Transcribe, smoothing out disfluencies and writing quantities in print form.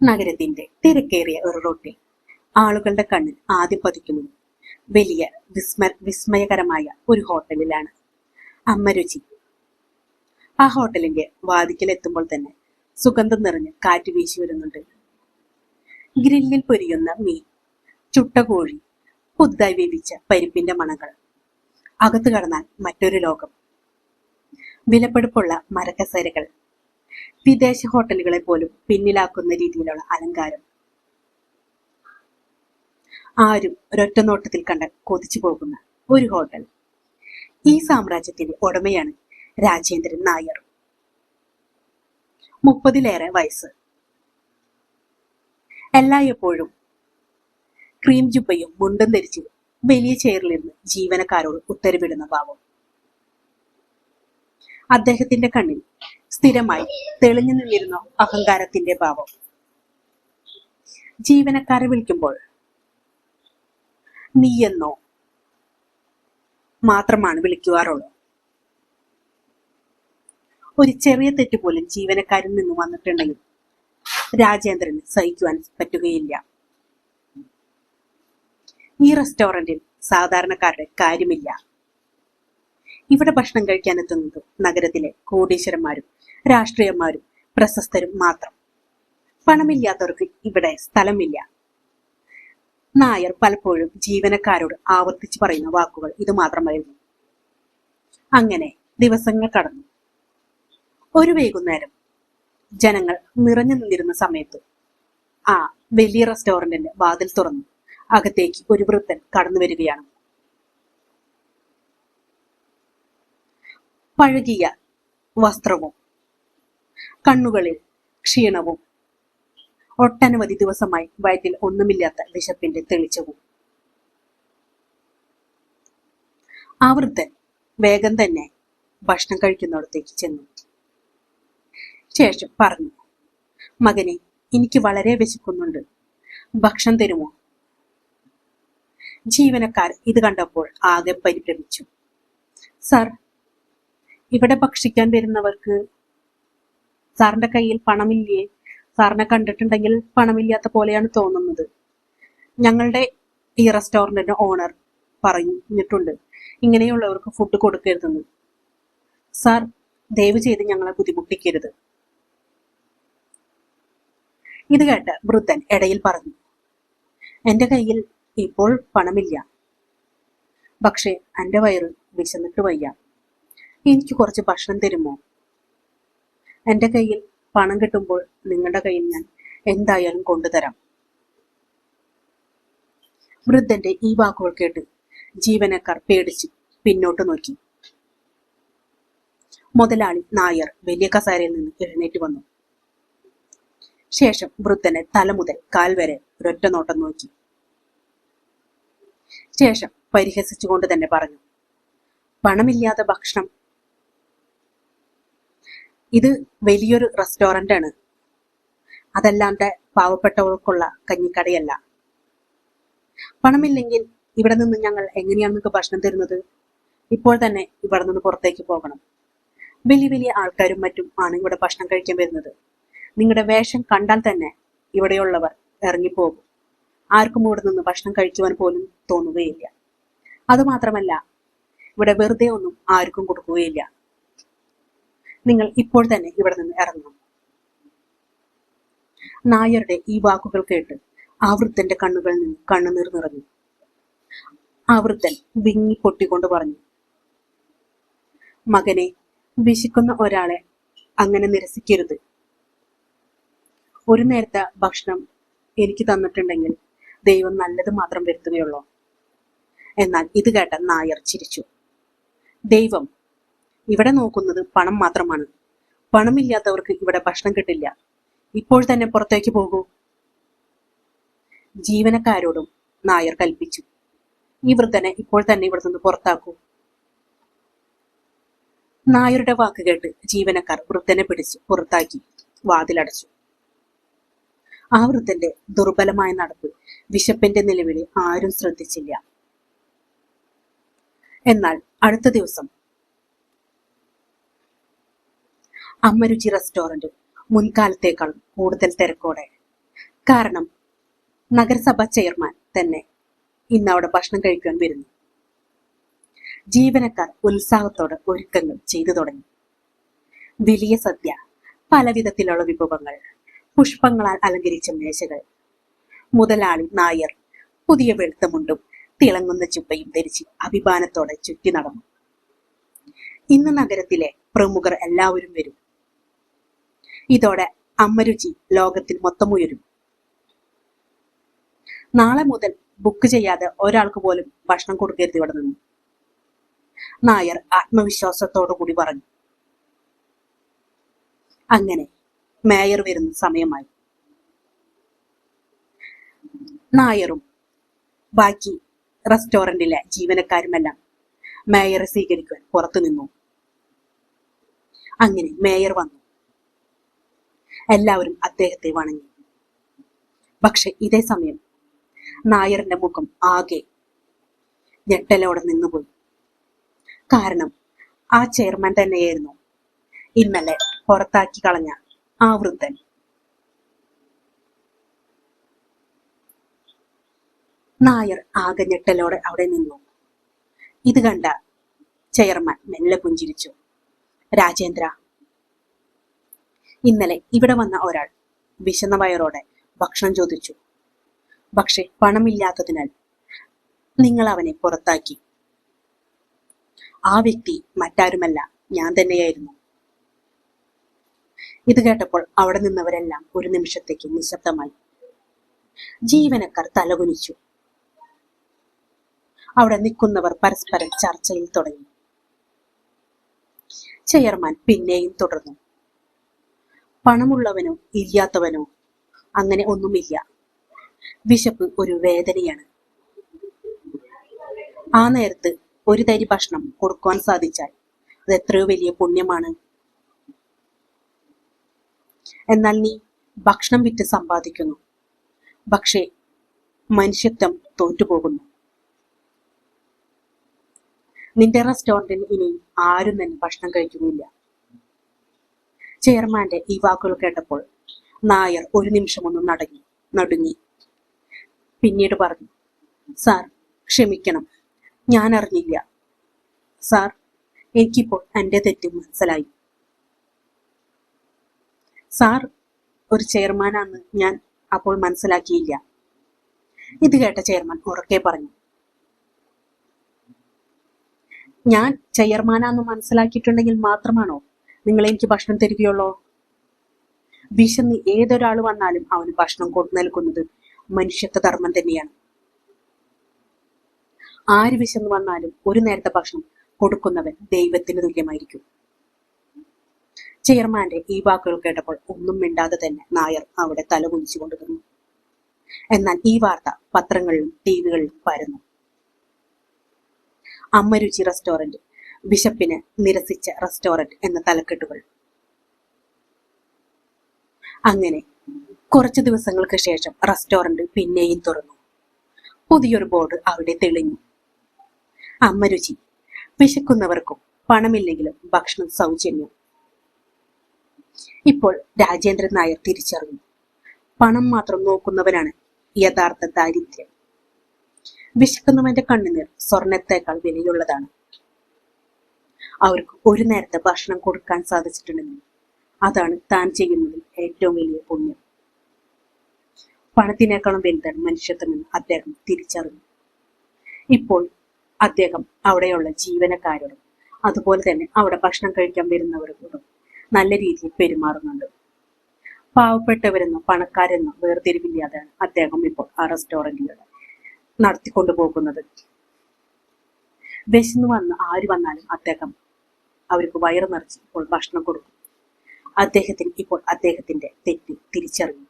നഗരത്തിന്റെ തിരക്കേറിയ ഒരു റോട്ടിൽ ആളുകളുടെ കണ്ണിൽ ആദ്യം പതിക്കുന്നത് വലിയ വിസ്മയകരമായ ഒരു ഹോട്ടലിലാണ്. അമ്മരുചി. ആ ഹോട്ടലിന്റെ വാതിക്കലെത്തുമ്പോൾ തന്നെ സുഗന്ധം നിറഞ്ഞ് കാറ്റ് വീശി വരുന്നുണ്ട്. ഗ്രില്ലിൽ പൊരിയുന്ന മീൻ, ചുട്ട കോഴി, പുതുതായി വേവിച്ച പരിപ്പിന്റെ മണങ്ങൾ. അകത്തു കടന്നാൽ മറ്റൊരു ലോകം. വിലപിടിപ്പുള്ള മരക്കസേരകൾ, വിദേശ ഹോട്ടലുകളെ പോലും പിന്നിലാക്കുന്ന രീതിയിലുള്ള അലങ്കാരം. ആരും ഒരൊറ്റ നോട്ടത്തിൽ കണ്ടാൽ കൊതിച്ചു പോകുന്ന ഒരു ഹോട്ടൽ. ഈ സാമ്രാജ്യത്തിന്റെ ഉടമയാണ് രാജേന്ദ്രൻ നായർ. 30-ലേറെ വയസ്സ്. എല്ലായ്പ്പോഴും ക്രീം ജുബയും മുണ്ടും ധരിച്ച് വലിയ ചെയറിലിരുന്ന് ജീവനക്കാരോട് ഉത്തരവിടുന്ന ഭാവം. അദ്ദേഹത്തിന്റെ കണ്ണിൽ സ്ഥിരമായി തെളിഞ്ഞു നിന്നിരുന്ന അഹങ്കാരത്തിന്റെ ഭാവം. ജീവനക്കാരെ വിളിക്കുമ്പോൾ നീയെന്നോ മാത്രമാണ് വിളിക്കുവാറുള്ളൂ. ഒരു ചെറിയ തെറ്റ് പോലും ജീവനക്കാരിൽ നിന്ന് വന്നിട്ടുണ്ടെങ്കിൽ രാജേന്ദ്രന് സഹിക്കുവാൻ പറ്റുകയില്ല. ഈ റെസ്റ്റോറന്റിൽ സാധാരണക്കാരുടെ കാര്യമില്ല. ഇവിടെ ഭക്ഷണം കഴിക്കാൻ എത്തുന്നത് നഗരത്തിലെ കോടീശ്വരന്മാരും രാഷ്ട്രീയന്മാരും പ്രശസ്തരും മാത്രം. പണമില്ലാത്തവർക്ക് ഇവിടെ സ്ഥലമില്ല. നായർ പലപ്പോഴും ജീവനക്കാരോട് ആവർത്തിച്ച് പറയുന്ന വാക്കുകൾ ഇത് മാത്രമായിരുന്നു. അങ്ങനെ ദിവസങ്ങൾ കടന്നു. ഒരു വൈകുന്നേരം ജനങ്ങൾ നിറഞ്ഞു നിന്നിരുന്ന സമയത്ത് ആ വലിയ റെസ്റ്റോറന്റിന്റെ വാതിൽ തുറന്നു അകത്തേക്ക് ഒരു വൃദ്ധൻ കടന്നു വരികയാണ്. പഴകിയ വസ്ത്രവും കണ്ണുകളിൽ ക്ഷീണവും ഒട്ടനവധി ദിവസമായി വയറ്റിൽ ഒന്നുമില്ലാത്ത വിശപ്പിന്റെ തെളിച്ചവും. ആ വൃദ്ധൻ വേഗം തന്നെ ഭക്ഷണം കഴിക്കുന്നിടത്തേക്ക് ചെന്നു. ശേഷം പറഞ്ഞു, മകനെ, എനിക്ക് വളരെ വിശക്കുന്നുണ്ട്, ഭക്ഷണം തരുമോ? ജീവനക്കാർ ഇത് കണ്ടപ്പോൾ ആകെ പരിഭ്രമിച്ചു. സാർ, ഇവിടെ ഭക്ഷിക്കാൻ വരുന്നവർക്ക് സാറിന്റെ കയ്യിൽ പണമില്ലേ? സാറിനെ കണ്ടിട്ടുണ്ടെങ്കിൽ പണമില്ലാത്ത പോലെയാണ് തോന്നുന്നത്. ഞങ്ങളുടെ ഈ റെസ്റ്റോറന്റിന്റെ ഓണർ പറഞ്ഞിട്ടുണ്ട് ഇങ്ങനെയുള്ളവർക്ക് ഫുഡ് കൊടുക്കരുതെന്ന്. സാർ, ദയവ് ചെയ്ത് ഞങ്ങളെ ബുദ്ധിമുട്ടിക്കരുത്. ഇത് കേട്ട് വൃദ്ധൻ ഇടയിൽ പറഞ്ഞു, എന്റെ കയ്യിൽ ഇപ്പോൾ പണമില്ല, പക്ഷെ എന്റെ വയറ് വിശന്നിട്ട് വയ്യ. എനിക്ക് കുറച്ച് ഭക്ഷണം തരുമോ? എന്റെ കയ്യിൽ പണം കിട്ടുമ്പോൾ നിങ്ങളുടെ കയ്യിൽ ഞാൻ എന്തായാലും കൊണ്ടുതരാം. വൃദ്ധന്റെ ഈ വാക്കുകൾ കേട്ട് ജീവനക്കാർ പേടിച്ച് പിന്നോട്ട് നോക്കി. മുതലാളി നായർ വലിയ കസേരയിൽ നിന്ന് എഴുന്നേറ്റ് വന്നു. ശേഷം വൃദ്ധനെ തല മുതൽ കാൽ വരെ ഒരൊറ്റ നോട്ടം നോക്കി. ശേഷം പരിഹസിച്ചുകൊണ്ട് തന്നെ പറഞ്ഞു, പണമില്ലാത്ത ഭക്ഷണം? ഇത് വലിയൊരു റെസ്റ്റോറന്റ് ആണ്, അതല്ലാണ്ട് പാവപ്പെട്ടവർക്കുള്ള കഞ്ഞിക്കടയല്ല. പണമില്ലെങ്കിൽ ഇവിടെ നിന്ന് ഞങ്ങൾ എങ്ങനെയാണ് നിങ്ങൾക്ക് ഭക്ഷണം തരുന്നത്? ഇപ്പോൾ തന്നെ ഇവിടെ നിന്ന് പുറത്തേക്ക് പോകണം. വലിയ വലിയ ആൾക്കാരും മറ്റും ആണ് ഇവിടെ ഭക്ഷണം കഴിക്കാൻ വരുന്നത്. നിങ്ങളുടെ വേഷം കണ്ടാൽ തന്നെ ഇവിടെയുള്ളവർ ഇറങ്ങിപ്പോകും. ആർക്കും ഇവിടെ നിന്ന് ഭക്ഷണം കഴിക്കുവാൻ പോലും തോന്നുകയില്ല. അതുമാത്രമല്ല, ഇവിടെ വെറുതെ ഒന്നും ആർക്കും കൊടുക്കുകയില്ല. നിങ്ങൾ ഇപ്പോൾ തന്നെ ഇവിടെ നിന്ന് ഇറങ്ങണം. നായരുടെ ഈ വാക്കുകൾ കേട്ട് ആ വൃദ്ധന്റെ കണ്ണുകളിൽ നിന്ന് കണ്ണുനീർ നിറഞ്ഞു. ആ വൃദ്ധൻ വിങ്ങി പൊട്ടിക്കൊണ്ട് പറഞ്ഞു, മകനെ, വിശക്കുന്ന ഒരാളെ അങ്ങനെ നിരസിക്കരുത്. ഒരു നേരത്തെ ഭക്ഷണം എനിക്ക് തന്നിട്ടുണ്ടെങ്കിൽ ദൈവം നല്ലത് മാത്രം വരുത്തുകയുള്ളൂ. എന്നാൽ ഇത് കേട്ട നായർ ചിരിച്ചു. ദൈവം ഇവിടെ നോക്കുന്നത് പണം മാത്രമാണ്. പണമില്ലാത്തവർക്ക് ഇവിടെ ഭക്ഷണം കിട്ടില്ല. ഇപ്പോൾ തന്നെ പുറത്തേക്ക് പോകൂ. ജീവനക്കാരോടും നായർ കൽപ്പിച്ചു, ഈ വൃദ്ധനെ ഇപ്പോൾ തന്നെ ഇവിടെ നിന്ന് പുറത്താക്കൂ. നായരുടെ വാക്ക് കേട്ട് ജീവനക്കാർ വൃദ്ധനെ പിടിച്ച് പുറത്താക്കി വാതിലടച്ചു. ആ വൃദ്ധന്റെ ദുർബലമായ നടപ്പ്, വിശപ്പിന്റെ നിലവിളി ആരും ശ്രദ്ധിച്ചില്ല. എന്നാൽ അടുത്ത ദിവസം അമ്മരുചി റെസ്റ്റോറന്റ് മുൻകാലത്തേക്കാൾ കൂടുതൽ തിരക്കോടെ കാരണം നഗരസഭാ ചെയർമാൻ തന്നെ ഇന്ന് അവിടെ ഭക്ഷണം കഴിക്കാൻ വരുന്നു. ജീവനക്കാർ ഉത്സാഹത്തോടെ ഒരുക്കങ്ങൾ ചെയ്തു തുടങ്ങി. വലിയ സദ്യ, പല വിധത്തിലുള്ള വിഭവങ്ങൾ, പുഷ്പങ്ങളാൽ അലങ്കരിച്ച മേശകൾ. മുതലാളി നായർ പുതിയ വെളുത്ത മുണ്ടും തിളങ്ങുന്ന ചുപ്പയും ധരിച്ച് അഭിമാനത്തോടെ ചുറ്റി നടന്നു. ഇന്ന് നഗരത്തിലെ പ്രമുഖർ എല്ലാവരും വരും. ഇതോടെ അമ്മരുചി ലോകത്തിൽ മൊത്തം ഉയരും. നാളെ മുതൽ ബുക്ക് ചെയ്യാതെ ഒരാൾക്ക് പോലും ഭക്ഷണം കൊടുക്കരുത് ഇവിടെ നിന്നു, നായർ ആത്മവിശ്വാസത്തോടു കൂടി പറഞ്ഞു. അങ്ങനെ മേയർ വരുന്ന സമയമായി. നായറും ബാക്കി റെസ്റ്റോറന്റിലെ ജീവനക്കാരുമെല്ലാം മേയറെ സ്വീകരിക്കുവാൻ പുറത്തു നിന്നു. അങ്ങനെ മേയർ വന്നു. എല്ലാവരും അദ്ദേഹത്തെ വണങ്ങി. പക്ഷെ ഇതേ സമയം നായറിന്റെ മുഖം ആകെ ഞെട്ടലോടെ നിന്നുപോയി. കാരണം ആ ചെയർമാൻ തന്നെയായിരുന്നു ഇന്നലെ പുറത്താക്കി കളഞ്ഞ ആ വൃദ്ധൻ. നായർ ആകെ ഞെട്ടലോടെ അവിടെ നിന്നു. ഇത് കണ്ട ചെയർമാൻ മെല്ലെ പുഞ്ചിരിച്ചു. രാജേന്ദ്ര, ഇന്നലെ ഇവിടെ വന്ന ഒരാൾ വിശന്ന വയറോടെ ഭക്ഷണം ചോദിച്ചു. പക്ഷെ പണമില്ലാത്തതിനാൽ നിങ്ങൾ അവനെ പുറത്താക്കി. ആ വ്യക്തി മറ്റാരുമല്ല, ഞാൻ തന്നെയായിരുന്നു. ഇത് കേട്ടപ്പോൾ അവിടെ നിന്നവരെല്ലാം ഒരു നിമിഷത്തേക്ക് നിശബ്ദമായി. ജീവനക്കാർ തലകുനിച്ചു. അവിടെ നിൽക്കുന്നവർ പരസ്പരം ചർച്ചയിൽ തുടങ്ങി. ചെയർമാൻ പിന്നെയും തുടർന്നു. പണമുള്ളവനോ ഇല്ലാത്തവനോ അങ്ങനെ ഒന്നുമില്ല. വിശപ്പ് ഒരു വേദനയാണ്. ആ നേരത്ത് ഒരു തരി ഭക്ഷണം കൊടുക്കുവാൻ സാധിച്ചാൽ അത് എത്രയോ വലിയ പുണ്യമാണ്. എന്നാൽ നീ ഭക്ഷണം വിറ്റ് സമ്പാദിക്കുന്നു, പക്ഷേ മനുഷ്യത്വം തോറ്റുപോകുന്നു. നിന്റെ റെസ്റ്റോറന്റിൽ ഇനി ആരും തന്നെ ഭക്ഷണം കഴിക്കുന്നില്ല. ചെയർമാന്റെ ഈ വാക്കുകൾ കേട്ടപ്പോൾ നായർ ഒരു നിമിഷം ഒന്ന് നടുങ്ങി. പിന്നീട് പറഞ്ഞു, സാർ ക്ഷമിക്കണം, ഞാൻ അറിഞ്ഞില്ല. സാർ, എനിക്കിപ്പോൾ എൻ്റെ തെറ്റ് മനസ്സിലായി. സാർ ഒരു ചെയർമാനാണെന്ന് ഞാൻ അപ്പോൾ മനസ്സിലാക്കിയില്ല. ഇത് കേട്ട ചെയർമാൻ ഉറക്കെ പറഞ്ഞു, ഞാൻ ചെയർമാനാന്ന് മനസ്സിലാക്കിയിട്ടുണ്ടെങ്കിൽ മാത്രമാണോ നിങ്ങൾ എനിക്ക് ഭക്ഷണം തരികയുള്ളോ? വിശന്ന് ഏതൊരാൾ വന്നാലും അവന് ഭക്ഷണം കൊണ്ടു നൽകുന്നത് മനുഷ്യത്വ ധർമ്മം തന്നെയാണ്. ആര് വിശന്ന് വന്നാലും ഒരു നേരത്തെ ഭക്ഷണം കൊടുക്കുന്നവൻ ദൈവത്തിന് തുല്യമായിരിക്കും. ചെയർമാന്റെ ഈ വാക്കുകൾ കേട്ടപ്പോൾ ഒന്നും മിണ്ടാതെ തന്നെ നായർ അവിടെ തല കുനിച്ചുകൊണ്ട് നിന്നു. എന്നാൽ ഈ വാർത്ത പത്രങ്ങളിലും ടിവികളിലും പരന്നു. അമ്മരുചി റെസ്റ്റോറന്റ്, ബിഷപ്പിന് നിരസിച്ച റെസ്റ്റോറന്റ് എന്ന തലക്കെട്ടുകൾ. അങ്ങനെ കുറച്ചു ദിവസങ്ങൾക്ക് ശേഷം റെസ്റ്റോറന്റ് പിന്നെയും തുറന്നു. പുതിയൊരു ബോർഡ് അവിടെ തെളിഞ്ഞു. അമ്മരുചി, വിശക്കുന്നവർക്കും പണമില്ലെങ്കിലും ഭക്ഷണം സൗജന്യം. ഇപ്പോൾ രാജേന്ദ്രൻ നായർ തിരിച്ചറിഞ്ഞു, പണം മാത്രം നോക്കുന്നവനാണ് യഥാർത്ഥ ദാരിദ്ര്യം. വിശക്കുന്നവന്റെ കണ്ണുനീർ സ്വർണത്തേക്കാൾ വിലയുള്ളതാണ്. അവർക്ക് ഒരു നേരത്തെ ഭക്ഷണം കൊടുക്കാൻ സാധിച്ചിട്ടുണ്ടെങ്കിൽ അതാണ് താൻ ചെയ്യുന്നതിൽ ഏറ്റവും വലിയ പുണ്യം. പണത്തിനേക്കാളും വലുതാണ് മനുഷ്യത്വമെന്ന് അദ്ദേഹം തിരിച്ചറിഞ്ഞു. ഇപ്പോൾ അദ്ദേഹം അവിടെയുള്ള ജീവനക്കാരോടും അതുപോലെ തന്നെ അവിടെ ഭക്ഷണം കഴിക്കാൻ വരുന്നവരോടും നല്ല രീതിയിൽ പെരുമാറുന്നുണ്ട്. പാവപ്പെട്ടവരെന്നോ പണക്കാരെന്നോ വേർതിരിവില്ലാതെയാണ് അദ്ദേഹം ഇപ്പോൾ ആ റെസ്റ്റോറന്റുകൾ നടത്തിക്കൊണ്ടു പോകുന്നത്. വിശന്ന് വന്ന് ആര് വന്നാലും അദ്ദേഹം അവർക്ക് വയറ് നിറച്ച് ഇപ്പോൾ ഭക്ഷണം കൊടുക്കും. അദ്ദേഹത്തിന് ഇപ്പോൾ അദ്ദേഹത്തിന്റെ തെറ്റ് തിരിച്ചറിഞ്ഞു.